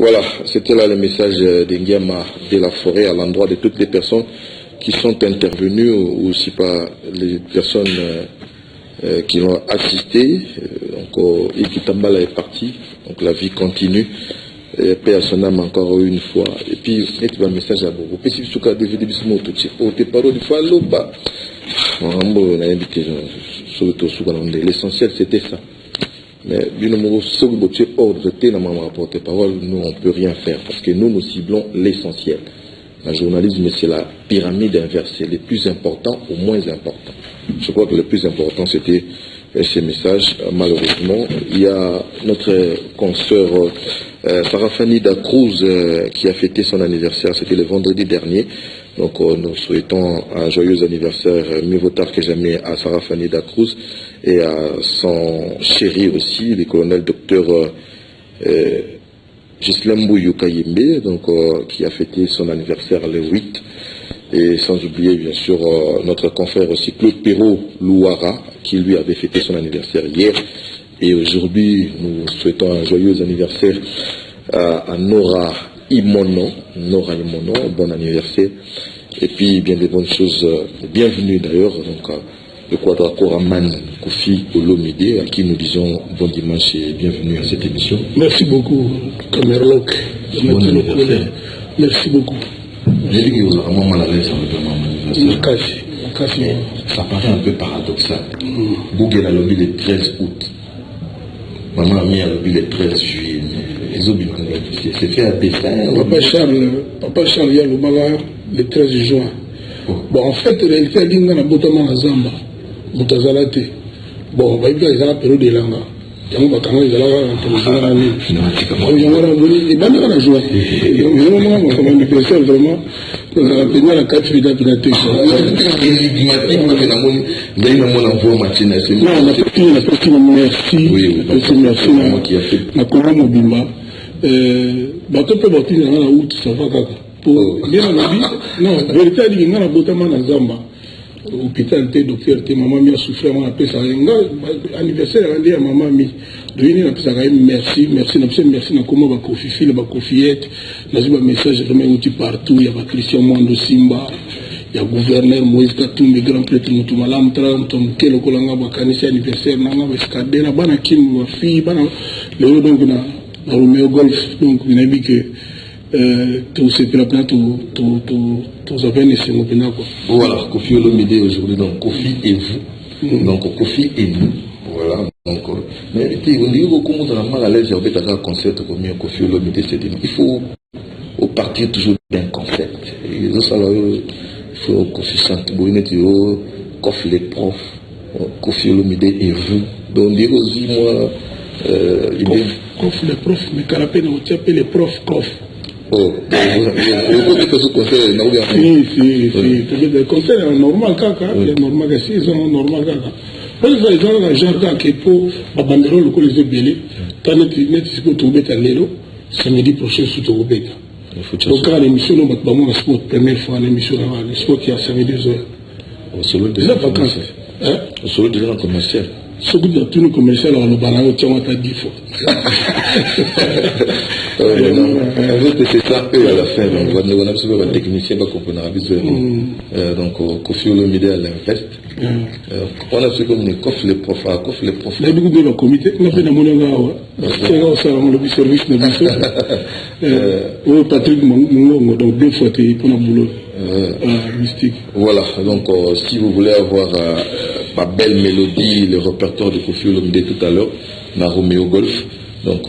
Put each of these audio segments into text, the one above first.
Voilà, c'était là le message d'Engiama de la Forêt à l'endroit de toutes les personnes qui sont intervenues ou aussi pas les personnes qui l'ont assisté. Donc, Ikitambala est parti, donc la vie continue. Paix à son âme encore une fois. Et puis, il y a un message à vous. L'essentiel, c'était ça. Mais nous, on ne peut rien faire parce que nous ciblons l'essentiel. Le journalisme, c'est la pyramide inversée, les plus importants aux moins importants. Je crois que le plus important, c'était ces messages. Malheureusement, il y a notre consoeur Sarah Fanny da Cruz qui a fêté son anniversaire, c'était le vendredi dernier. Donc nous souhaitons un joyeux anniversaire, mieux vaut tard que jamais, à Sarah Fanny da Cruz et à son chéri aussi, le colonel docteur Gislain Bouyou Kayembe, donc qui a fêté son anniversaire le 8. Et sans oublier bien sûr notre confrère aussi Claude Perrault Louara, qui lui avait fêté son anniversaire hier. Et aujourd'hui, nous souhaitons un joyeux anniversaire à Nora Imono, bon anniversaire. Et puis, bien des bonnes choses, bienvenue d'ailleurs, donc le Quadracoraman Kofi Olomide, à qui nous disons bon dimanche et bienvenue à cette émission. Merci beaucoup, Camerloc. Merci beaucoup. J'ai dit que vous avez vraiment mal à l'aise avec mon anniversaire. Ça paraît un peu paradoxal. Google a lobby le 13 août. Maman a mis à lobby le 13 juillet. C'est fait à dessin. Papa Charles, il y a le malheur le 13 juin. Bon, en fait, la réalité, il y a un botoman à Zamba. Boutazalate. Bon, il y a une période de langa. Il y a un botoman à Zamba. Il y a un joué. Il y a un anniversaire vraiment. Il y a un 4 vidéos qui ont été faites. Bato pe bati na la out ça va kaka pour bien na bi non vérité ali ngana botama na zamba hôpital te docteur te maman mi a souffert on appelle ça nga anniversaire ya maman mi doini na pesa merci na comment ba kofi fil ba kofiette na ziba message vraiment outi partout ya ba Christian Mwando Simba ya gouverneur Moïse Katumbi grand prêtre Mutumalam Tram tom kelo kolanga ba kanisa anniversaire na nga ba skadena bana kin wa fi bana le donc na Romeo Golf, donc vous avez dit que tout ce que la planète, tout avez laissé mon pénal. Voilà, Kofi Olomide aujourd'hui, donc Kofi et vous. Donc Kofi et nous. Voilà, donc. Mais on dit beaucoup de gens mal à l'aise, il y a un concept comme Kofi Olomide, c'est il faut partir toujours d'un concept. Il faut Kofi Santibouine, Kofi les profs, Kofi Olomide et vous. Donc dire aussi, moi, Coffre les profs, mais canapé, nous appelle les profs coffre. Oh, vous avez ce conseil, non? Si. Le conseil est normal, caca. C'est normal que si, c'est normal, caca. Parce que les gens, les gens, qui pour abandonner le colis de Bélé, t'as net, ce que tu veux t'aller, samedi prochain, sous ton bête. Donc, quand l'émission, nous avons un sport, première fois, l'émission, le sport qui a servi 2 heures. Solo déjà vacances. Solo déjà en commercial. Ce que tu as commercial, alors le banane, tu as 10 fois. C'est ça, et à la fin, on a besoin d'un technicien pour comprendre. Donc, Kofi Olomide à l'invest. On a besoin comme Kofi les profs. On a besoin de comité, on a fait un monogame. C'est le service de Patrick Mongo, donc 2 fois, tu es pour un boulot. Mystique. Voilà, donc si vous voulez avoir ma belle mélodie, le répertoire de Kofi Olomide tout à l'heure, na Romeo Golf, donc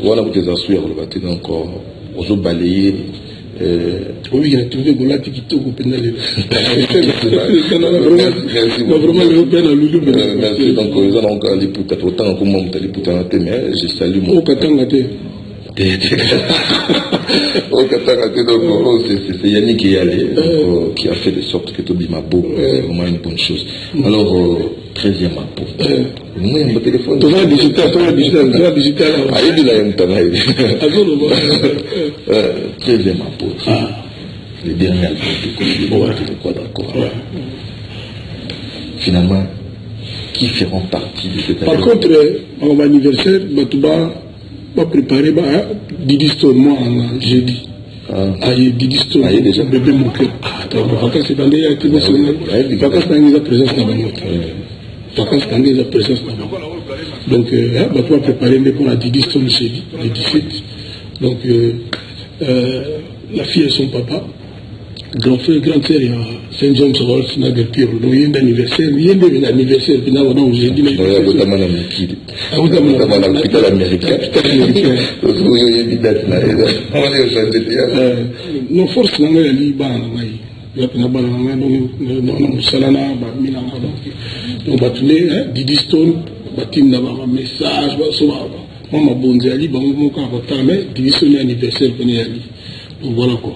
voilà vous les assurer le bâti, donc on a balayé. Oui, il a trouvé Gola qui quitte au pénal. Vraiment le pénal à Loulou. Merci, donc ils ont encore les poutres, autant comme moi, les poutres en témoin, je salue mon. Au Katangate. Au Katangate, donc c'est Yannick qui est allé, qui a fait de sorte que Tobi Mabo, c'est vraiment une bonne chose. Alors, 13e Mabo. Moi, mon téléphone. Tu vas digital. Ah, il dit là, il y a 13e Mabo. Le dernier album de Kofi, finalement, qui feront partie de cette Par contre, mon anniversaire, Batouba, préparer Didi Stone, moi, jeudi. Didi Stone, bébé mon cœur. Attends, les vacances, c'est dans les vacances, les vacances, c'est présence dans la moto. Les vacances, c'est la présence dans la moto. Donc, tu vas préparer pour la Didi Stone jeudi, le 17. Donc, la fille et son papa, grand frère, grande sœur, il y a Saint James Hall, Snager Piro. Donc, il y a un anniversaire, il y a un anniversaire, puis là, on a jeudi. Il y a un capital américain. Non, force, il y a un Liban. Il y a un Salana, donc, Didi Stone, il y a un message, moi, ma bonne Ali, mais Didi Stone, anniversaire, donc voilà quoi.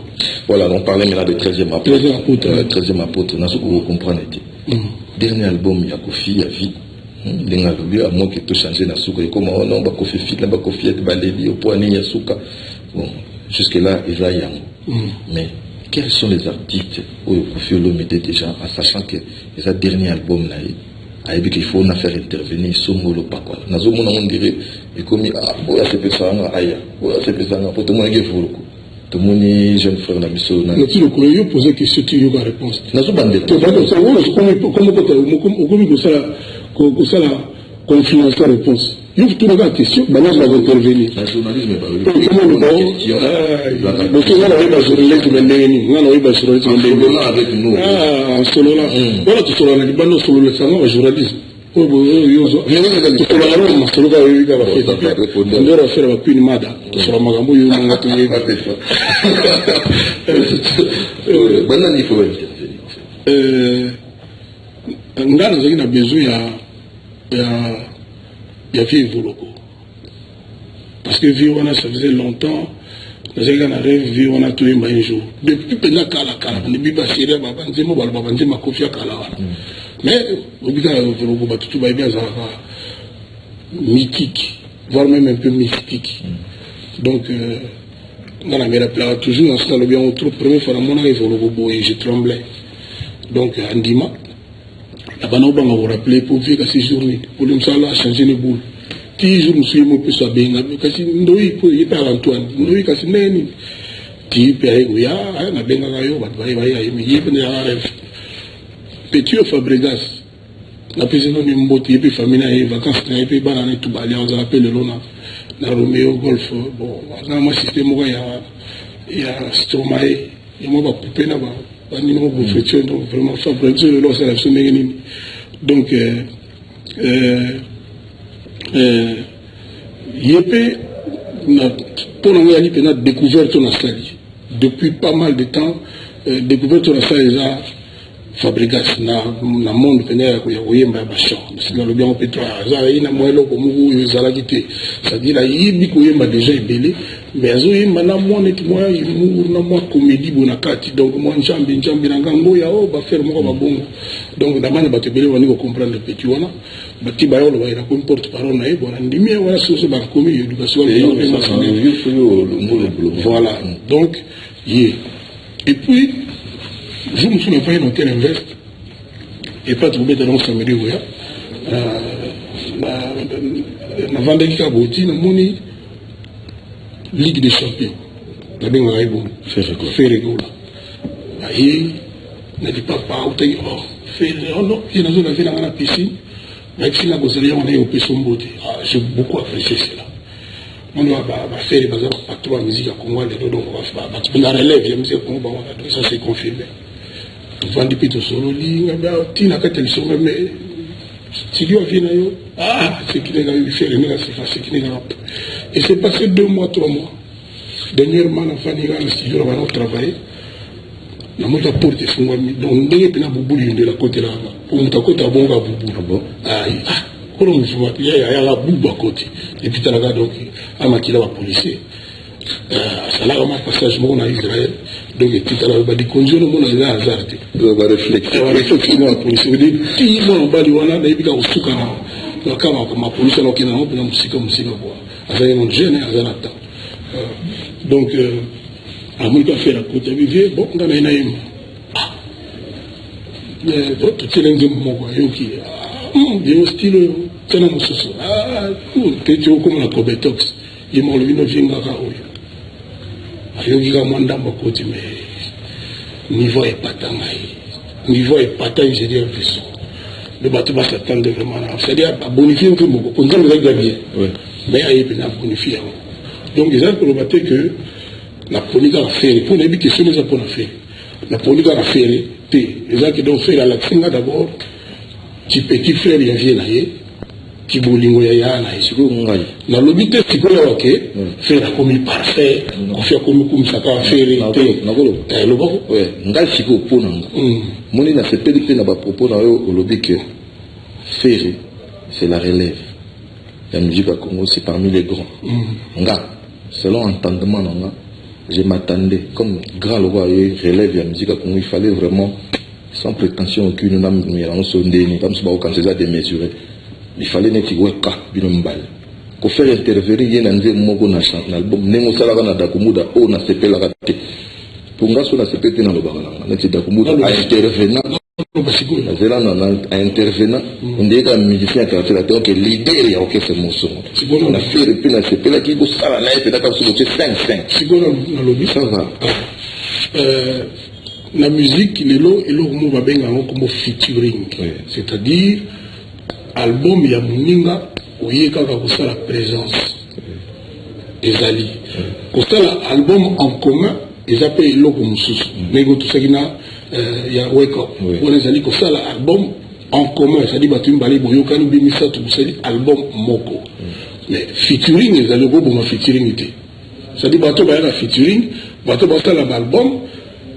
Voilà, on parlait maintenant de 13e apôtre. 13e apôtre, vous comprenez. Dernier album, il y a Kofi, il y a vie. Les gens à moins que tout changé dans Souka. Comment on a Kofi Fit, là, Kofi et Balébi, au point de Souka. Bon, jusque-là, il y a mais quels sont les artistes où Kofi Olomide déjà, en sachant que les derniers albums, là, il faut faire intervenir Somolo Pakwa. Nazo on dirait, et comme c'est pesant, aïe, c'est pesant, pour tout le monde qui faut. Tout le monde jeune frère la mission. Mais tu le connais, poser question, tu as la réponse. Nazo bandé. Comment ça la confiance la réponse. Il faut trouver la question, maintenant je vais intervenir. Le journalisme est pas oui. Comment le question. Donc on a eu journaliste mais on a eu journaliste mais avec nous. Ah, solo là. Voilà tout solo là, il bande solo le salon journaliste. Oh yo. Mais tout solo là, on solo là, il va faire. On doit faire la pine mada. Tout solo magambo yo manga to yé. Maintenant il faut intervenir. Ngana zaki a besoin il y a vie Voloko. Parce que vie on a ça faisait longtemps. Nous avons un rêve vie on a tout un jour. Depuis pendant kala depuis basiré baba nzemo baba nzema kofia kala wana. Mais au bout d'un Voloko ba tout ba bien ça mythique, voire même un peu mystique. Donc on a mis la place toujours dans le bien autour première fois mon arrive Voloko et je tremblais. Donc Andima là-bas, on va vous rappeler pour vivre ces journées. Pour le a changé les boules. Qui joue, monsieur, mon peu soit bien. Parce que nous, il est à Antoine. Nous, il est à Néni. Qui paye, oui, ah, na benga gayo, mais il est à rêve. Petit Fabregas. La présidente de Mboti, et puis famille, et vacances, et puis banane, tout balé, on appelle le Lona. Na Romeo Golf. Bon, dans mon système, il y a Stromae. Il y a moi, poupée là-bas. Donc vraiment Fabregas, c'est la semaine. Donc, Yépé, pour nous, il y a découverte dans la salle. Depuis pas mal de temps, découverte dans la salle, Fabregas, dans le monde, il y a un bachon. C'est dans le bien, on peut dire, il y a un moyen comme vous, il y a un guité. C'est-à-dire, il y a déjà ébélé, mais il y a une comédie, donc moi, je suis un peu de faire mon bongo. Donc, d'abord, il faut comprendre le petit. Il y a un porte-parole, il y a une source de comédie, l'éducation. Voilà. Donc, et puis, je me suis fait un hôtel invest et pas trouvé dans notre samedi. La Vendée qui a bouti, la Moni Ligue des Champions. La Benga Raibou, Ferrego. Aïe, n'a dit papa, oh non, il y a une zone dans la piscine. La piscine, on est au Pessombo. J'ai beaucoup apprécié cela. On doit faire les bazars pas trop la musique à Congo, donc on va relève, il y a musique à Congo, ça c'est confirmé. Vandi Pito Solo, Tina Katel Solo, mais si Dieu vient, c'est qui n'est pas eu faire, c'est qui n'est pas. Et c'est passé 2 mois, 3 mois. Dernièrement, la famille dans le studio, on va travailler. La moto porte est fondue. Donc, on est bien à Boubouli de la côté là. Pour nous, à côté à Bonga Boubou. Il y a la boue à côté. Et puis, tu as donc, à Makila, la policier. Ça là, on a passage en Israël. Donc, tu as des conditions, on a un hasard. On va réfléchir. On va réfléchir dans la police. On dit, qui vont en bas du Wana, il y a un soukana. Donc, quand ma police, alors qu'il y a un musique, il y a un jeune, il y a un temps. Donc, à mon cas, faire la côte à vivre, bon, on a une aïe. Tout est un style, c'est un moussou. Tu es comme la Cobetox. il m'a levé notre jinga kaoui. Ayogi ka mandamba koti mais niveau est pas tant niveau est pas tant je dis vaisseau. Le bateau va s'attendre vraiment. C'est-à-dire à bonifier un peu beaucoup. On dirait que bien. Mais il y a bonifier. Donc ils ont probatté que la politique a fait. Pour les questions les a pas fait. La politique a fait. Les gens qui doivent faire la Xinga d'abord. Qui petit frère il vient là. Qui bolingo ya ya na isiko ngai. Na lobité siko ya ok. Faire comme parfait. On fait comme ça ka faire. Na golo. Le bon. Ouais. Ngai siko po nanga. Moni na sepeli pe na ba propos na yo au lobby que faire c'est la relève. La musique à Congo c'est parmi les grands. Nga selon entendement nanga, je m'attendais comme grand le roi relève la musique à Congo, il fallait vraiment sans prétention aucune n'am mais on sondé ni comme ça quand c'est ça démesuré. Il fallait n'être weka binombal. Pour faire intervenir yena nze moko na chant l'album nengo sala kana dakumuda o na sepela kate. Punga so na sepete na lobaka na na dakumuda a intervenant. À intervenant, on dit qu'un musicien qui a fait la tête, que l'idée est ok ce morceau. On a fait le plus, c'est pas là qui vous sala là, c'est là comme sur le 5-5. C'est quoi dans le ça va. La musique, il est là, et là on va bien comme featuring, c'est-à-dire album il y a moninga où il y a quand la présence des alliés. Quand ça album en commun, ils appellent l'eau comme sous. Mais tout ça qui n'a il y a Wake Up. On les a dit que ça l'album en commun, ça dit Batum Bali Boyokani Bimisa tout ça dit album Moko. Mais featuring ils allaient go pour featuring était. Ça dit Bato Baya featuring, Bato Basta l'album,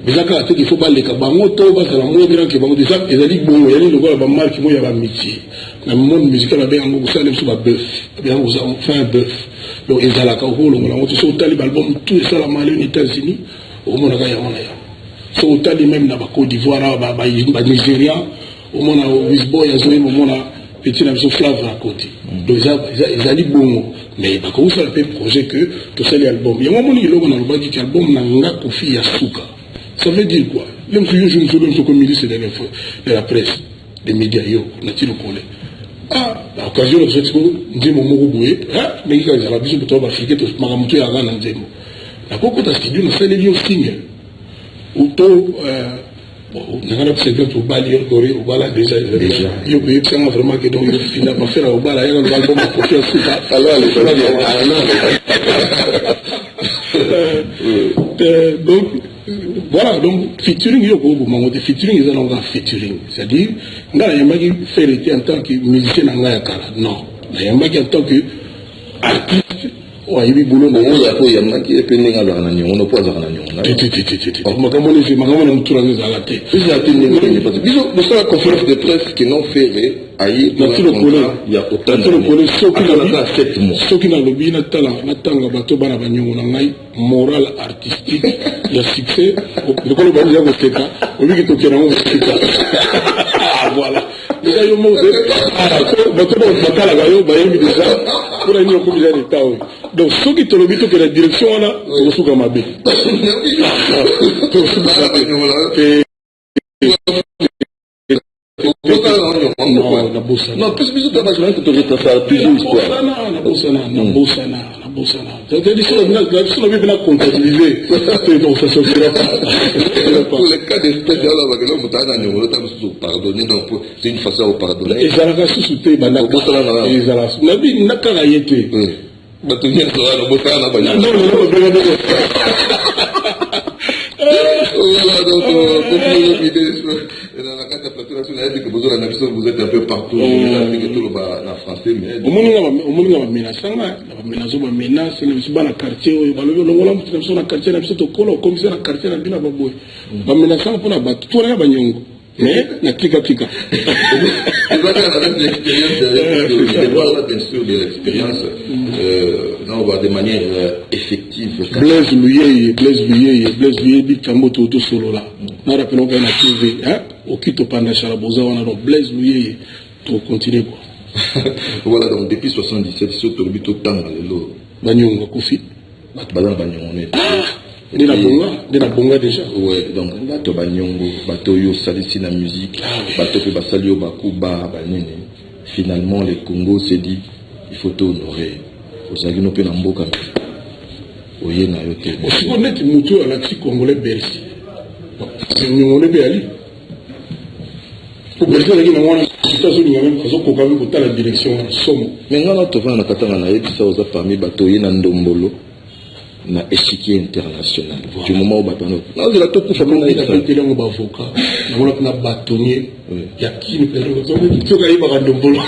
mais ça quand il faut pas les cabango to basta la moins bien que bango déjà ils allaient bon, il y a le gars ba marque moi il y a amitié. Dans le monde musical là bien on ça les sur ba bœuf. Bien on fait un bœuf. Donc ils allaient ka holo on tout ça au album tout ça la malé aux États-Unis au monde ga ya on ya. So utali même na Côte d'Ivoire ba Nigeria au monde au Lisboa ya zoé au monde petit na so Flavre à côté. Donc ils allaient bon mais ba ko faire un projet que tout ça les albums. Il y a un moment il on a le bagi album na nga kofi ya suka. Ça veut dire quoi? Même si je ne sais pas comme ministre de la presse, des médias, n'a-t-il le collé? Ah, à l'occasion de ce que nous avons dit, mais il y a la vision de toi, Afrique, tout ce que nous avons dit. La cocotte à ce qu'il y a, c'est les lieux signés. Ou tout, nous avons observé pour Bali, au Bala déjà. Il y a eu vraiment que donc, il n'a pas fait au Bala, il y a un album pour faire ça. Alors, donc, voilà, donc, featuring, il y a beaucoup de featuring, ils ont un featuring. C'est-à-dire, il y a un qui fait en tant que musicien, non. Il y a un qui en tant que artiste, il y a un boulot, il y a un qui est pénétré à l'année, on n'a pas à l'année. Nous sommes la conférence de presse qui n'ont fait il y a autant de ceux qui n'ont pas moral artistique, il y a succès. Voilà. Donc, ceux qui te le disent que la direction là, c'est le Soukamabé. Non, plus de dommage, que tu retraites toujours histoire. C'est-à-dire que la vie est comptabilisée. Donc, ça se fera pas. Pour les cas d'espèce, pardonner, donc c'est une façon de pardonner. Et ça a suscité, vous êtes un peu partout. En français, mais. Au monde, on a menace, on a quartier, on a quartier, mais la tika. Bien sûr de l'expérience de manière effective. Blaise Louye, Big Kamboto, tout solo là. Nous rappelons qu'on a trouvé, au Kito Panda Chalaboza, on a donc Blaise Louye, pour continuer quoi. Voilà, donc depuis 77, surtout le but au temps, le Banyonga Kofi. De la bonga déjà. Oui, donc bateau Banyongo, bateau yo salisi la musique, bateau que basalio bakuba banini. Finalement, le Congo s'est dit, il faut t'honorer. ozalaki no pe na mboka oye na yo te osiko neti mutu alakisi congolais Bercy nyongole be ali pour Bercy alaki na mwana itazolinga même azokoka même kotala direction wana somo mais ngana tovanda na katanga na yebisa oza parmi bato oye na ndombolo na échiquier international du moment où bato non de la tout pour faire na telengo ba avocat na mona na bâtonnier ya kini pelo to ka iba ndombolo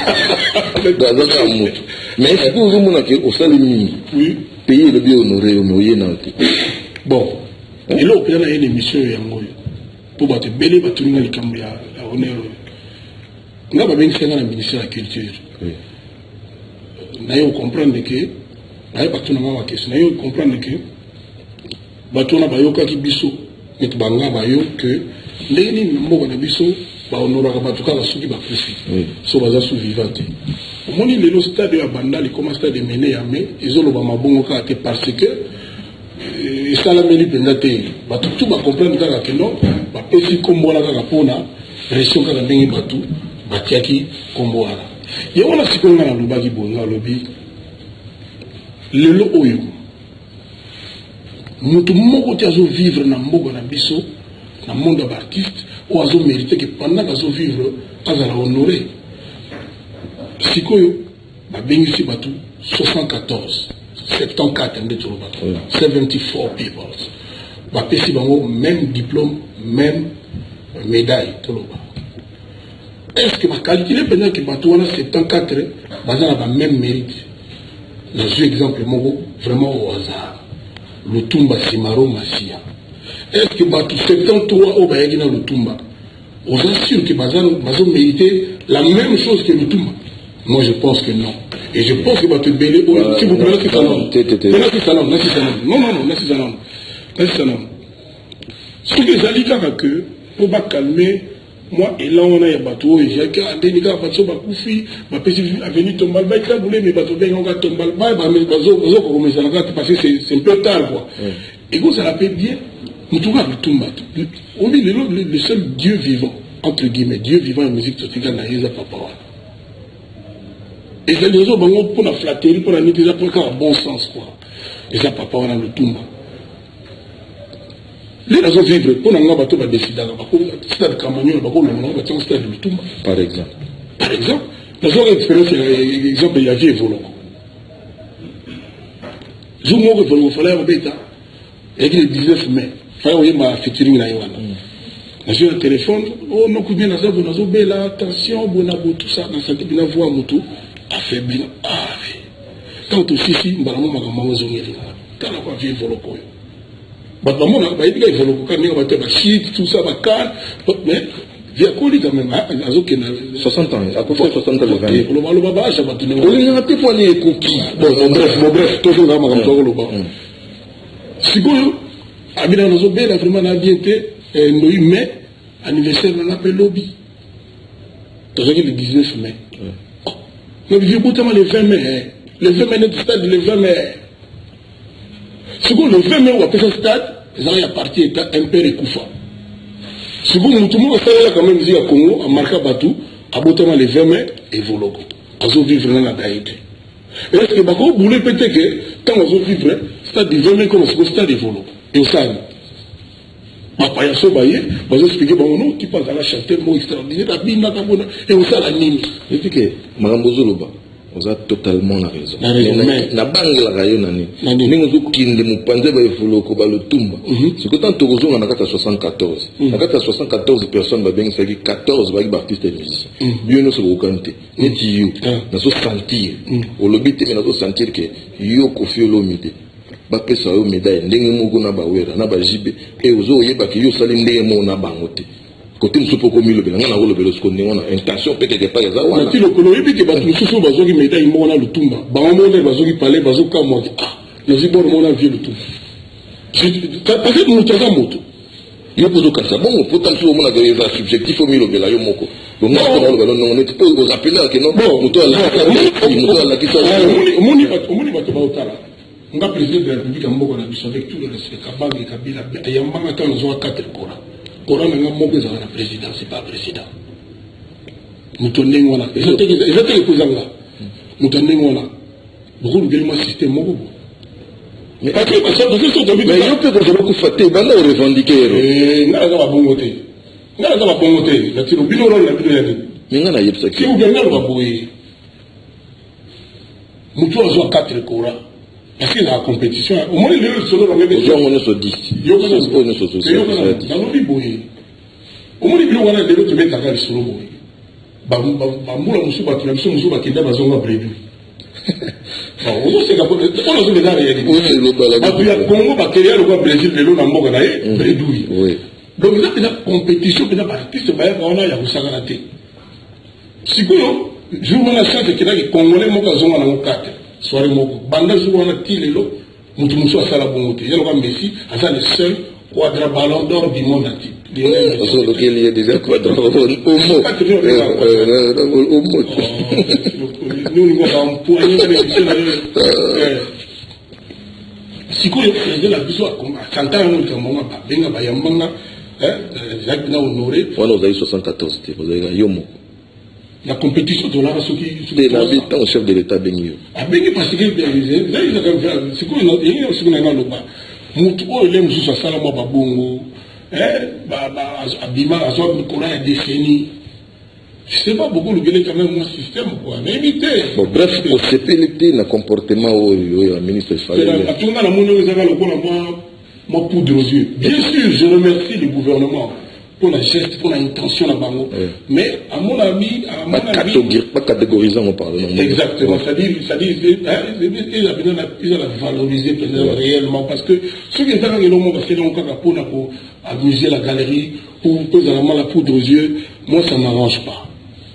dans un moto mais est-ce que vous mona que au sali mingi oui pays le bien honoré mais oye na te bon et là on a une émission yango pour bato belé bato ninga likambo ya honneur nga ba bengi senga na ministère de la culture na yo comprendre que aye bato na mama question na yo comprendre que bato na bayoka ki biso et banga bayo que ndenge ni mboka na biso ba honoraka bato kala soki ba kufi so baza sous vivante omoni lelo stade ya bandali comme stade mené ya mais ezoloba mabongo ka te parce que esalameli mpenza te bato tu ba comprendre kaka que non ba pesi kombola kaka pona pression kaka ndenge bato batiaki kombo wana ye wana sikoyo nga nalobaki bongo alobi lelo oyo mutu moko te azovivre na mboka na biso na monde ya baartiste oyo azomérite ke pendant azovivre azala honoré sikoyo babengisi bato 74 nde toloba 74 people bapesi bango même diplôme même médaille toloba est-ce que bakalkile mpenza ke bato wana 74 baza na bameme mérite nazwi exemple moko vraiment au hasard Lutumba Simaro Masia est-ce que bato 73 oyo bayaki na Lutumba oza sûr que bazo mériter la même chose que Lutumba? Moi je pense que non. Et je pense que bato belé si vous prenez non ce que ezali kaka que po bakalme moi et là on a ya bato j'ai que andeni ka bato bakufi bapesi avenue Tombal ba tabule mais bato benga nga Tombal ba bazo commencer là parce que c'est un peu tard quoi et vous ça l'appelle bien en tout cas Lutumba on dit le seul Dieu vivant entre guillemets Dieu vivant en musique tropicale na yeza papa wana et les autres bango pour la flatterie pour la nitiza pour un bon sens quoi et ça papa wana Lutumba les raisons vivre pour n'en bateau va décider stade Cameroun va le stade de Lutumba par exemple dans une expérience exemple il y a vie Volongo jour moi Volongo fallait rebeta et le 19 mai fallait ma featuring na Yohana j'ai un téléphone oh non combien na zabo nazo bela attention bona tout ça dans santé bina voix moto affaibli quand aussi mbalamo makambo zongeli kana kwa vie Volongo Batmona, il y a tout ça, mais via Koli quand même, 60 ans, à peu près 60 ans de 20 ans. On a peu poigné les cookies. Bon, bref, toujours là, si vous avez vraiment bien été, mais anniversaire, on appelle lobby. Le 19 mai. Mais je vous le 20 mai. Le 20 mai, le 20 mai. Si vous le 20 mai, on appelle ça stade. Ils ont parti un père et Koufa. Si vous nous tournez quand même à Congo, à Marca Batou, à Botama les 20 mai et Vologo. Ils ont vivre dans la Daïté. Est-ce que Bako voulait peut-être que quand ils ont vivre, stade du 20 mai comme c'est stade de Vologo. Et au Sani. Papa Yasso Baye, ils ont expliqué, bon, non, tu passes à la chanter, mot extraordinaire, à Bina, et au Sani Nini. Je dis que Marambo Zoloba. Vous avez totalement la raison. Na bangla rayon nani. Ningo zo kinde mupanze ba Voloko ba Lutumba. C'est que tant Togozo na kata 74. Na kata 74 personnes ba bengi saki 14 ba artistes et musiciens. Bien no so okante. Neti yo na so sentir. O lobité na so sentir que yo Koffi Olomide ba pesa yo médaille ndenge moko na ba wera na ba jibe et ozo yeba ki yo sali ndenge mo na bangote. Côté msupo komi le bela ngana le belo skone ngona intention peut quelque part za wana ti le kolo yebi ke batu susu bazoki médaille mo na Lutumba ba mo ne bazoki parler bazoka mo na zibor mo na vie Lutumba parce que nous tanga moto yo pozo kasa bon pourtant tu mo na geza subjectif au milo bela yo moko donc moi le belo non ne peut vous appeler que non moto la qui moni bato ba otala nga président de la République mboko na biso avec tout le respect Kabange Kabila yambanga tan zo 4 kora Coran n'a pas de président, c'est pas président. Nous tenons là. Ils ont été les cousins là. Nous tenons là. beaucoup de système moko. Mais il y a peu de gens qui font des revendiquer. N'a pas bon côté. N'a pas bon côté. La tiro bino la bino. Mais on a yé ça. Si vous gagnez le baboué, nous avons 4 courants. Parce que la compétition, au moins les solo la même chose. On est sur 10. Yo on est sur 10. Dans le biboué. Au moins les bino on a des autres mettre à le solo boué. Bamboula musuba tu l'as musuba qui dama zonga prévu. On sait qu'on a des réalités. Après le Congo va créer le Brésil de l'eau dans Moga naé prédoui. Donc là il y a compétition, il y a artiste on a ya kusagalate. Sikoyo jour on a chance que là les Congolais moka zonga na mokate. Soirée moko banda jour on a tilelo mutu musu asala bongote. Yalo ka Messi asa le seul quadra ballon d'or du monde entier. Parce qu'il y a déjà quadra au mot. Nous avons empoigné si vous avez la besoin, quand on a honoré. On a 74, vous avez Yomo. La compétition de l'art, ceux qui. C'est l'habitant au chef de l'État Benio. Ah, Benio, parce que c'est quoi, il y a aussi un endroit. Moutou, il aime juste ça, là, moi, babongo. Abima, à soi, le Coran est décennie. Je ne sais pas beaucoup le gagner quand même mon système, quoi. Mais évitez. Bon, bref, au CPLT, le comportement au ministre Fallait. À tout le monde, moi, poudre aux yeux. Bien sûr, je remercie le gouvernement pour la geste, pour l'intention là-bas. Mais, à mon avis. Pas catégorisant, on parle. Exactement. C'est-à-dire, ils ont valorisé réellement. Parce que ceux qui étaient dans le monde, parce qu'ils ont encore pour amuser la galerie, pour la poudre aux yeux, moi, ça ne m'arrange pas.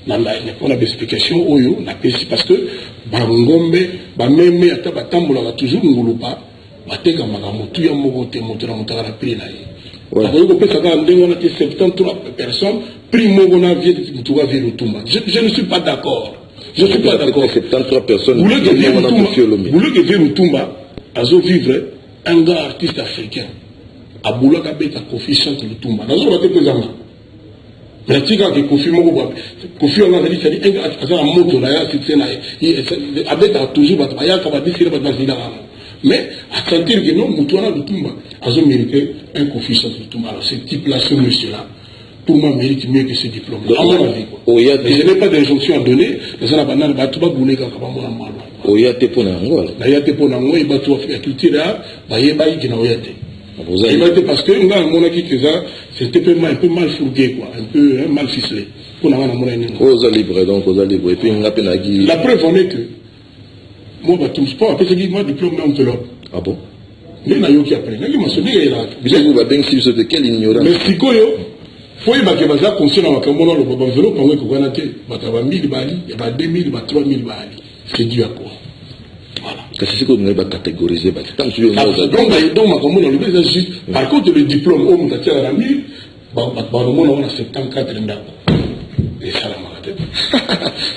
On a des explications, parce que Bangombe, même à toujours Ngulupa, Batega Magamotu, Yamogote, Montana, Prix. On a 73 personnes, prix Mogona vient de Tumba. Je ne suis pas d'accord. Je ne suis pas d'accord. 73 personnes, vous voulez que vienne Tumba, à vivre un gars artiste africain, à Boulaka Beta Kofi chante le Tumba. Dans un peu mais tu vois que Kofi on a dit c'est un moto là c'est avec toujours mais à sentir que non Moutouna de Tumba a mérité un Kofi sur le Tumba. Alors ce type là ce monsieur là pour moi mérite mieux que ce diplôme à mon avis. Mais je n'ai pas d'injonction à donner dans la banane batuba boulé quand on a mal. Oyate pour Nangola. Oyate pour Nangola et batuba fait culture là baye qui na oyate. Parce que c'était un peu mal fourgué, quoi, un peu mal ficelé. Libre, et puis la preuve en est que moi, je ne sais pas, moi, diplôme en enveloppe. Ah bon? Mais il y a eu qui après. Il y a eu vous avez de quelle ignorance? Mais si quoi, il faut que vous ayez conscience de l'enveloppe, vous avez 1000 bali, 2000, 3000 bali. C'est dû à quoi? Voilà. C'est ce que vous n'avez pas catégorisé. Donc, par contre, le diplôme, on a tiré à la mille, on a 74 et ça,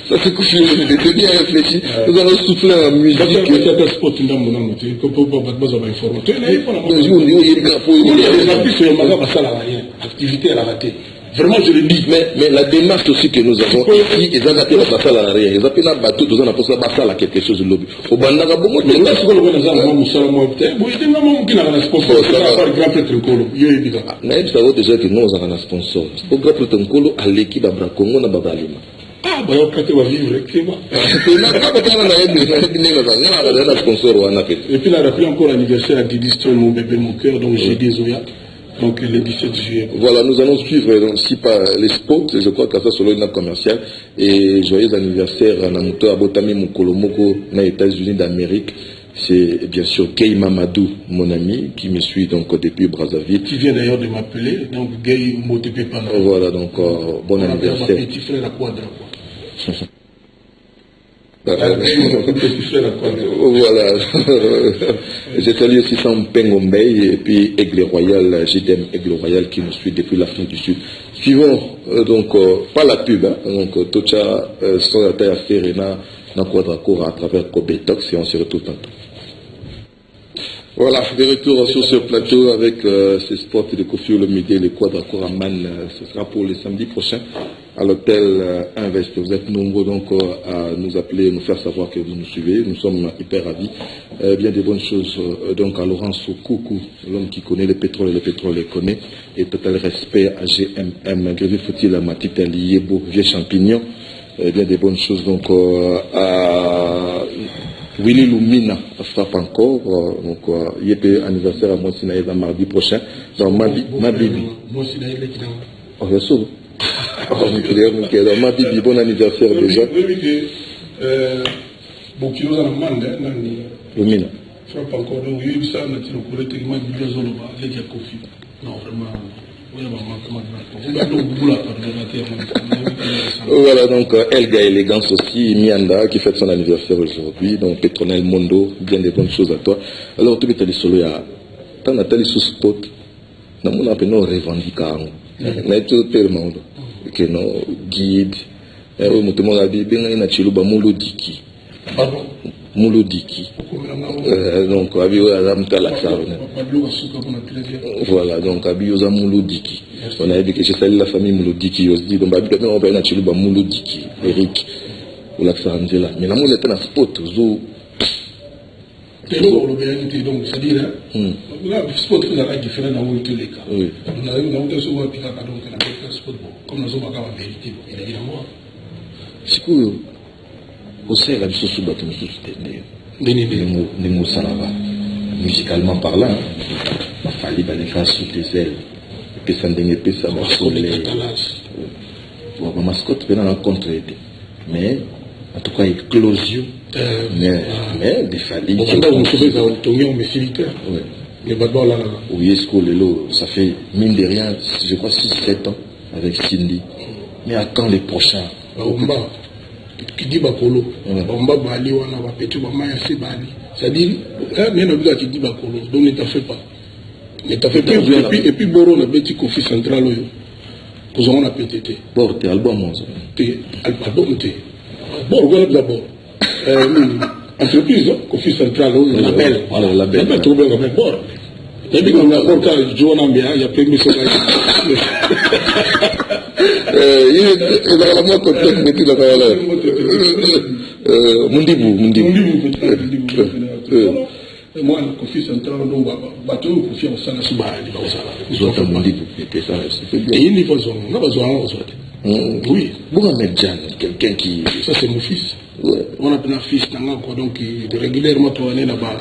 ça c'est couché, c'est bien réfléchi. Nous allons souffler en musique. Activité à la raté. Vraiment, je le dis. Mais la démarche aussi que nous avons ici, ils ont appelé la salle à rien. Ils ont appelé la bateau, ils ont appelé la salle à quelque chose de lobby. Au Bandara, bon, mais là, c'est quoi le bon exemple? Moi, je déjà que nous avons un sponsor. Au grand protocole, à l'équipe d'Abra Congo, on a Babalima. Ah, bah, on peut vivre, climat. Et puis, là, après encore l'anniversaire à Didi Stone, mon bébé, mon cœur, donc j'ai des Oya. Donc le 17 juillet. Voilà, nous allons suivre donc, si par les spots, je crois que ça c'est une commerciale. Et joyeux anniversaire à Namuto Abotami Mukolomoko, dans les États-Unis d'Amérique. C'est bien sûr Kei Mamadou, mon ami, qui me suit donc depuis Brazzaville. Qui vient d'ailleurs de m'appeler, donc Gay Motepe Pana. Voilà, donc bon anniversaire. Petit frère à Quadra, quoi. Voilà. Je salue aussi Sam Pengombe et puis Aigle Royal, JDM Aigle Royal qui nous suit depuis l'Afrique du Sud. Suivons donc pas la pub, hein, donc Tocha son la taille à faire et na Quadracourt à travers Kobe Talks et on se retrouve tantôt. Voilà, de retour sur ce plateau avec ces spots de Koffi Olomide, les quadres Koraman. Ce sera pour le samedi prochain à l'hôtel Invest. Vous êtes nombreux donc à nous appeler, nous faire savoir que vous nous suivez. Nous sommes hyper ravis. Bien des bonnes choses donc à Laurent Soukoukou, l'homme qui connaît le pétrole et le pétrole le connaît. Et total respect à GMM, Grévé Faut-il, Matita Liebo, Vieux Champignon. Bien des bonnes choses donc à Willy Lumina frappe encore, donc il y a anniversaire à Monsinaï mardi prochain dans ma bibi. Oh, bien sûr. Dans ma bibi, bon anniversaire déjà. Lumina. Frappe encore, donc il y a eu ça, on a tiré au courant, techniquement, il y a eu des Koffi. Non, vraiment. Voilà donc Elga Élégance aussi, Mianda qui fête son anniversaire aujourd'hui, donc Pétronel Mondo, bien des bonnes choses à toi. Alors tu peux te solo ya, tant Nathalie sous spot, n'a mon appel non revendiquant, n'a tout tellement que non guide, et au moment a dit bien na chiluba mulodiki. Pardon. Mulodiki. Donc, voilà, donc, Abioza Mulodiki. On a dit que j'ai salué la famille Mulodiki aussi. Donc, on va aller à Mulodiki, Eric, ou l'accent Angela. Mais la moule est un spot, zo. Donc, c'est-à-dire, là, le spot est différent dans tous les cas. Oui. On a eu souvent un spot, comme nous avons la vérité, évidemment. C'est cool. Aussi, la vie sociale doit nous soutenir. Nous salava. Musicalement parlant, il fallait aller faire sous tes ailes. Et puis ça ne peut pas avoir soleil. Ma mascotte peut en contre aider. Mais, en tout cas, éclosion. Mais, des fallis. On va vous trouver dans le militaire. Oui, ça fait, mine de rien, je crois 6-7 ans avec Cindy. Mais attends les prochains. Qui dit Bakolo, Bamba Bali, on a pété Bamaya Sebali. C'est-à-dire, là, mais on a dit Bakolo, donc ne t'en fais pas. Ne t'en fais pas. Et puis, Boro, on a petit Koffi Central, pour on a pété. Boro, t'es album, t'es album, t'es. Boro, on a d'abord. Entreprise, Koffi Central, label. Voilà, label. Label, tout le monde, Boro. Et puis, on a porté Joe Nambia, il y a plein de choses. Moi, Koffi Central, on va bateau, Koffi en Sana Subali. Et il n'y a pas besoin, on a besoin. Oui. Quelqu'un qui. Ça, c'est mon fils. On a un fils, donc régulièrement, on est là-bas.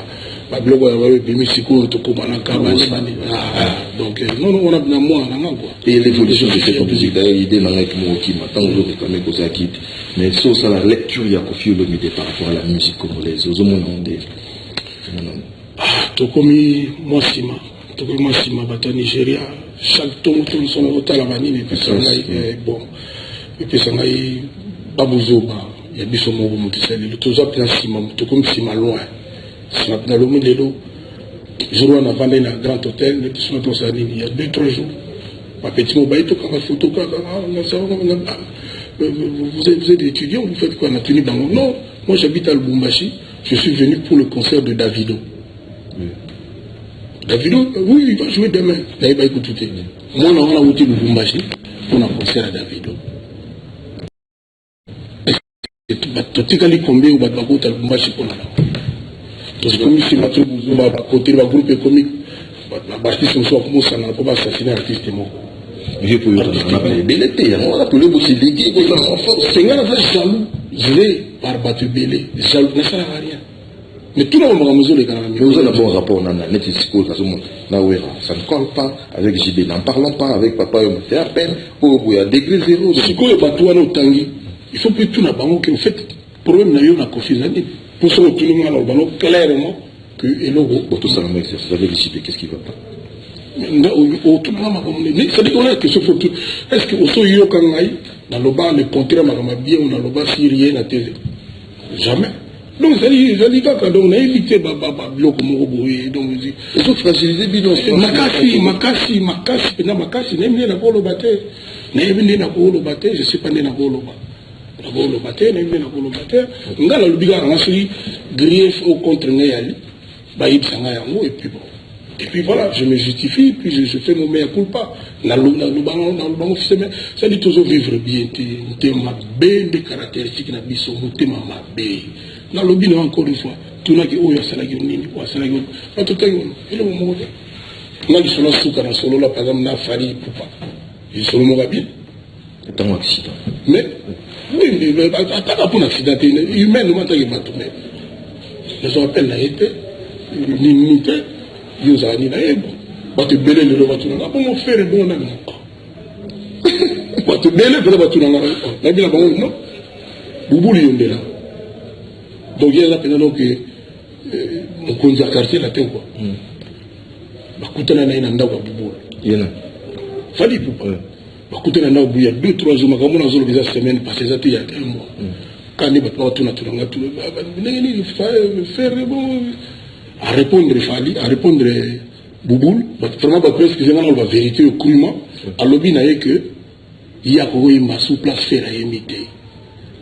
Donc, non, on a bien moins. Et l'évolution de cette musique, d'ailleurs, l'idée n'a pas qui m'attend, mais c'est la lecture, il y a Koffi Olomide par rapport à la musique congolaise. Aux hommes, Tokomi Mwasima, Bata Nigeria, chaque ton son hôtel à Vanille, et puis ça bon, et puis ça m'a Babouzoba, il y a Bissomo Moutissel, le Toza Plassima, Tokomi Sima loin. Si on a le monde de l'eau, je vois un grand hôtel, il y a 2-3 jours. Ma petite mobile, quand photo, vous êtes étudiant, vous faites quoi? On a tenu dans mon nom. Moi, j'habite à Lubumbashi. Je suis venu pour le concert de Davido. Davido, oui, il va jouer demain. Là, il va écouter. Moi, on a voté Lubumbashi pour un concert à Davido. Tu as combien ou pas de Lubumbashi pour la parce que si ma troupe va côté le groupe comique, l'artiste ne soit comme ça, on va assassiner l'artiste mort. Je peux belleté, on a appelé aussi dégué, c'est un jaloux, je l'ai par battu belé, jaloux, ne sert à rien. Mais tout le monde va mesurer les gars. Nous avons un bon rapport, on a un net discours, ça ne colle pas avec JB, n'en parlons pas avec Papa, c'est à peine pour y a degré zéro. Si vous avez Tanguy, il faut que tout n'a pas que vous faites problème n'a Koffi Olomide. Pour ça, tout le monde a clairement que tout ça, avec JB, qu'est-ce qui ne va pas? C'est-à-dire qu'on a que ce faut tout. Est-ce que au yo kangai dans le bas le contraire ma bien ou dans le bas syrien na télé jamais. Donc ça dit quand on a évité bloc donc il faut fragiliser bidon. Makasi même na ko lo baté même na ko lo baté je sais pas na ko lo ba na ko lo baté même na ko lo baté ngala lo biga ngasi grief au contre ngayali et puis bon. Et puis voilà, je me justifie, puis je fais mon mea culpa. Ça dit toujours vivre bien, des caractéristiques, dans le bilan encore une fois, tout n'a que oh, ça n'a pas tout le monde. Là, je suis là, solo là, par exemple, na fari poupa. Je suis là, bien. C'est un accident. Mais, oui, mais, attends, pour un accident, humain, nous m'entendons pas tout, mais, les appels n'a été, ni ils ont dit, bah, tu belles le voiture, bon, faire bon, non. Bah, tu belles le voiture, non. Boubou, il y a là. Donc, il y a là, donc, mon conduit à quartier, là, quoi. Bakutana na ina ndawa bubula yena fali pupa bakutana na buya 2-3 jours makamona zolo biza semaine passée ça il y a un mois quand il va pas tout naturellement tout il faire bon à répondre bubul vraiment ba presque que ngana ba vérité crûment à lobby na que il y a ko yima sous place faire imiter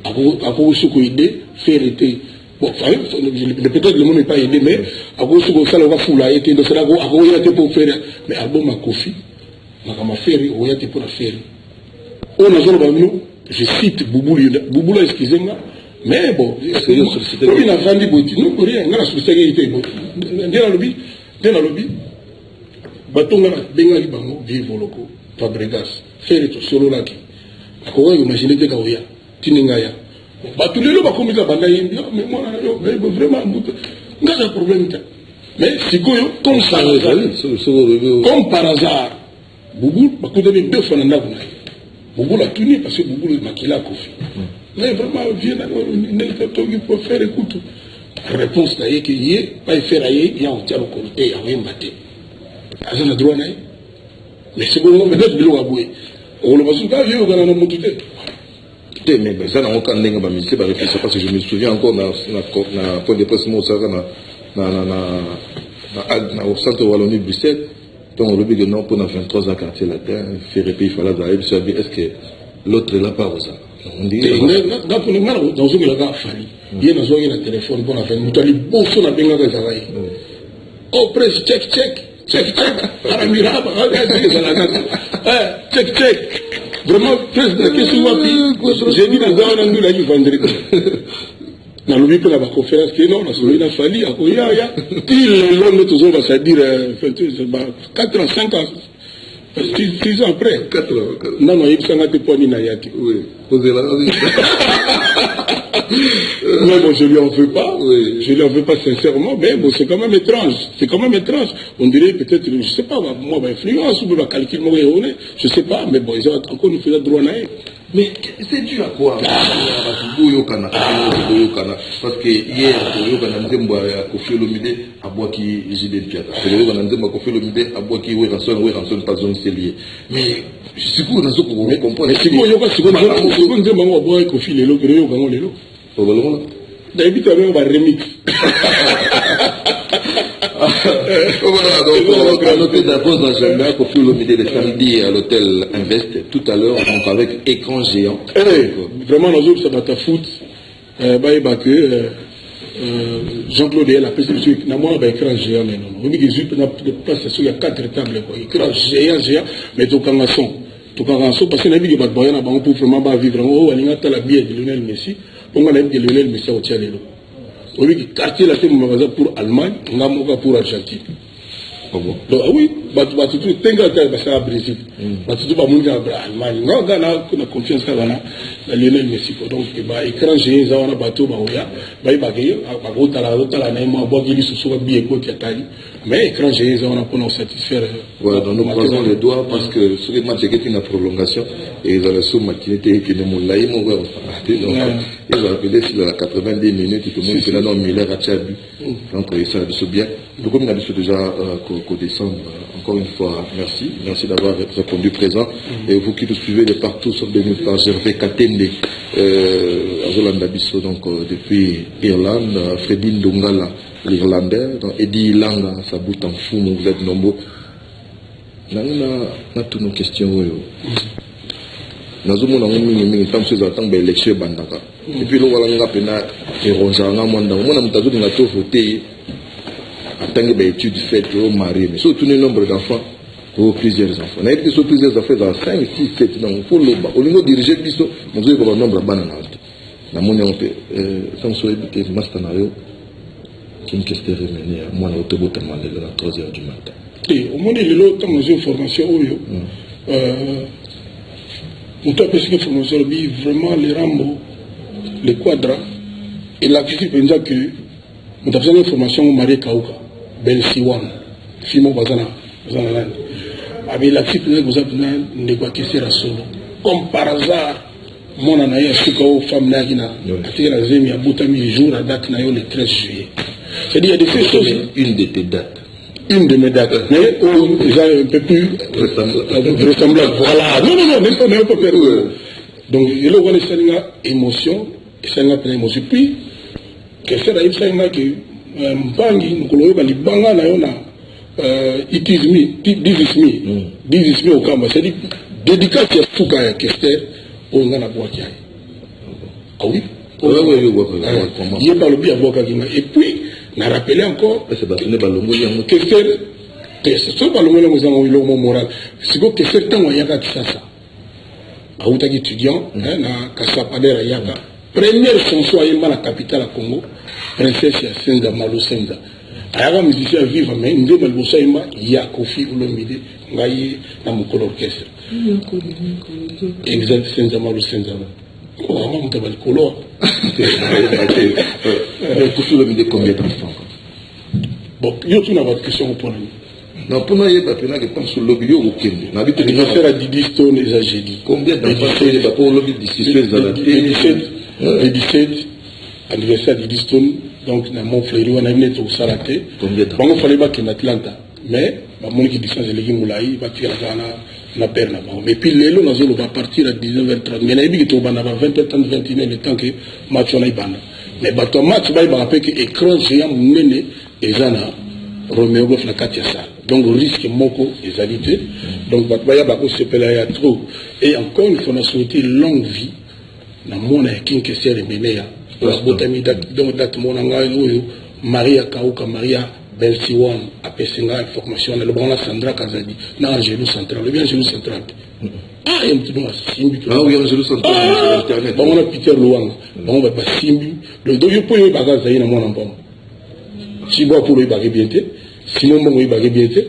ako soko idée faire été. Bon, peut-être le monde n'est pas aidé, mais à cause de ça, on va fouler, et donc c'est là qu'on a été pour faire, mais album à Kofi, on a fait, on a été pour la faire. On a dit, je cite Bouboula, excusez-moi, mais bon, il a vendu Bouti, nous, rien, on a la société, dans le lobby, bâton, Bengali Bango, vivre loco, Fabregas, faire tout solo là, à quoi imaginer que Kaoya, Tiningaya. Tous les gens qui ont mais moi, vraiment, il y a un problème. Mais c'est comme par hasard, Boubou, il y a 2 fois dans la vie. Boubou l'a tenu parce que Boubou est maquillé à Kofi. Mais vraiment, il faut faire écoute. La réponse est qu'il y a pas faire ailleurs, il y a un tir au côté, il y a un maté. Il a droit. Mais c'est bon, mais d'autres bilans à bouer. On le va se faire, il y a un monté. Mais ça n'a aucun lien avec la réflexion parce que je me souviens encore dans la point de presse au centre Wallonie Bruxelles, donc on dit que non, pour 23 ans quartier latin, faire et puis il fallait aller, est-ce que l'autre est là pas ça? On dit dans une gare fallu. Il y a un téléphone pour la fin. Nous allons bosser la benga de travail. Oh, presse, check. Aramiraba, check. Vraiment, presque, qu'est-ce que j'ai dit dans un là, du vendredi. Dans le but de la conférence, que non, il a fallu, il y a, il l'homme toujours va se dire, 4 ans, 5 ans, 6 ans après. 4 ans. Non, il s'en a été poigné Nayaki. Oui, posez la mais bon, je lui en veux pas, je lui en veux pas sincèrement, mais bon, c'est quand même étrange, on dirait peut-être, je sais pas, moi, ma influence, ou ma calcul, moi, je sais pas, mais bon, ils ont encore nous fait la droit naïe. Mais c'est dû à quoi? Parce que hier, Kofi Olomide a boit qui JD Piata. Kofi Olomide a boit qui rançonne pas zone c'est lié. Mais je suis sûr que vous comprenez. Mais si vous Kofi Lelo. D'habitude, on va remix. Voilà, donc on a noté d'abord dans l'agenda Kofi Olomide le samedi à l'hôtel Invest, tout à l'heure, donc avec écran géant. Vraiment, dans autres, ça va ta foot. Jean-Claude a appelé ce truc, n'a moi écran géant, mais non. Il y a 4 tables, écran géant, mais tout en son. Parce que la vie de Batboyana, on peut vraiment vivre en haut, on a la bière de Lionel Messi, on a la bière de Lionel Messi au Tchalelo. On dit que quartier là, c'est pour Allemagne, on a pour Argentine. Donc, oui, tu es Brésil. Tu Allemagne. On a confiance dans Lionel Messi. Donc, écran géant, on a bateau, mais écran géant, on a pour nous satisfaire. Voilà, donc nous croisons les doigts parce que sur les matchs, il y a une prolongation et ils ont la somme matinée qui est moulaï. Donc, ils ont appelé sur la 90 minutes, tout le monde fait là, non, Miller a tchabu. Donc, ça a bien. Donc, comme on a dit déjà qu'au décembre, encore une fois, merci d'avoir répondu présent. Et vous qui nous suivez de partout, sont venus par Gervais Katende, Azolanda Bisso, donc depuis Irlande, Fredine Dongala, l'Irlandais, donc Eddie Langa, ça bout en fou, vous êtes nombreux. On a toutes nos questions. Nous avons une élection bandaka. Et puis, nous avons une élection bandaka. tant que études faites, au mari, mais surtout le nombre d'enfants, ou plusieurs enfants. On a dit que sur plusieurs enfants, dans 5, 6, 7, donc il faut le bas. Au niveau diriger, nous avons un nombre de bananes. Dans mon nom, sans souhait que master nayo, qui me question revenir, moi, on a autoboté à 3h du matin. Et au moment où l'autre, dans une formation, on a fait une formation, vraiment les rameaux, les quadras, et la question est que nous avons une formation au Marie Kauka, Ben Siwan, Fimo Bazana, avec la type de vous avez négocié la solo. Comme par hasard, mon anaï a su qu'au femme nagina, a tiré la zemi à boutami jour à date naïo le 13 juillet. C'est-à-dire, il y a des choses. Une de tes dates. Une de mes dates, mais déjà un peu plus ressemblable. Voilà. Non, n'est pas perdu. Donc, il y a une émotion, et c'est une émotion. Puis, que c'est la émotion que Mpangi, nous avons dit, Banga, na it is me, this is me au Kamba. C'est-à-dire, dédicace à tout cas, Kester, on a la boîte. Ah oui? Il y a pas le bien à boire. Et puis, on a rappelé encore que c'est pas le moral. C'est que certains ont yaka ça. A outa étudiant, na Kasapadera yaka. Première chanson à la capitale à Congo, princesse Senza Malou Senza. Ayaka musicien vivre, mais nous devons le bosser Yakofi Olomide, Ngaye, na mon orchestre. Exact, Senza Malou Senza. Oh, maman, tu vas le color. Kofi Olomide, combien d'enfants? Bon, il y a une question pour nous. Non, pour nous, il y a des temps sur le lobby. Il va faire à Didi Stone et à Gédi. Combien d'enfants il y a pour le lobby d'ici? Le 17 anniversaire de Didi Stone, donc dans mon frère, on a venu au Salaté. Combien d'enfants? Il fallait pas qu'il y ait Atlanta. Mais, mon qui distance de l'équipe Moulaï, va tirer la perna. Mais puis, les lots, on va partir à 19h30. Mais, il y a des 20h30, 21h, le temps que match on a eu. Mais, le match, il va rappeler que l'écran géant mené et Zana. Roméo Goff na Katia Sal. Donc, risque moko des alités. Donc, Batbaya Bako se pelaya trop. Et encore une fois, on a souhaité longue vie. Na mona kin que c'est remené. Botami donc date monanga Maria Kauka Maria Belsiwan apesenga information le bon Sandra Kazadi na Angelo Central. Le bien Angelo Central. Ah, il y a un petit peu Simbi. Ah oui, Angelo Central sur internet. Bon, on a Peter Luang. Bon, on va pas Simbi. Le doyo pour y bagaza na mona mbom. Si moi pour le bagage bien été, si mon bon bagage bien été,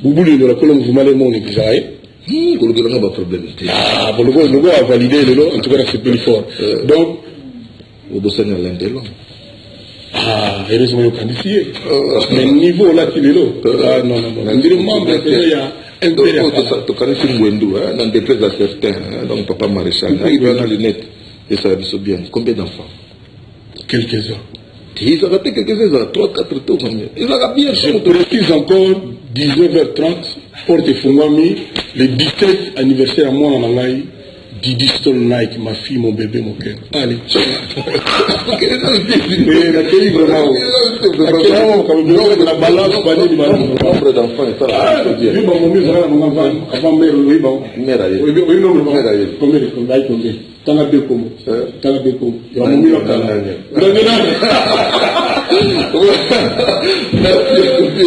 vous voulez de la colonne vous m'allez mon examen. Vous n'avez pas de problème. Ah, vous le a validé le lot, en tout cas c'est plus fort. Donc, vous bossez dans l'un de l'autre. Ah, heureusement vous candidiez. Mais niveau là qui est là. Ah non. On dirait membre il y a un peu de tu connais un Wendou, dans des places à certains, donc papa maréchal, il va dans les nets et ça va bien. Combien d'enfants? Quelques-uns. Ils ont raté quelques-uns, 3, 4 tours. Ils ont bien. Je précise encore 19h30, Porte Fungami, le 17 anniversaire à moi en Alaï, Didi Stone Nike, ma fille, mon bébé, mon cœur. Allez, ciao. La télé vraiment. La balance, pas dit, nombre d'enfants, ça va bien. Oui, bon, mon mieux, avant mère, oui, bon. Mère ailleurs. Oui, non, mère ailleurs. Combien? T'en as deux comme. Mon mieux, Merci,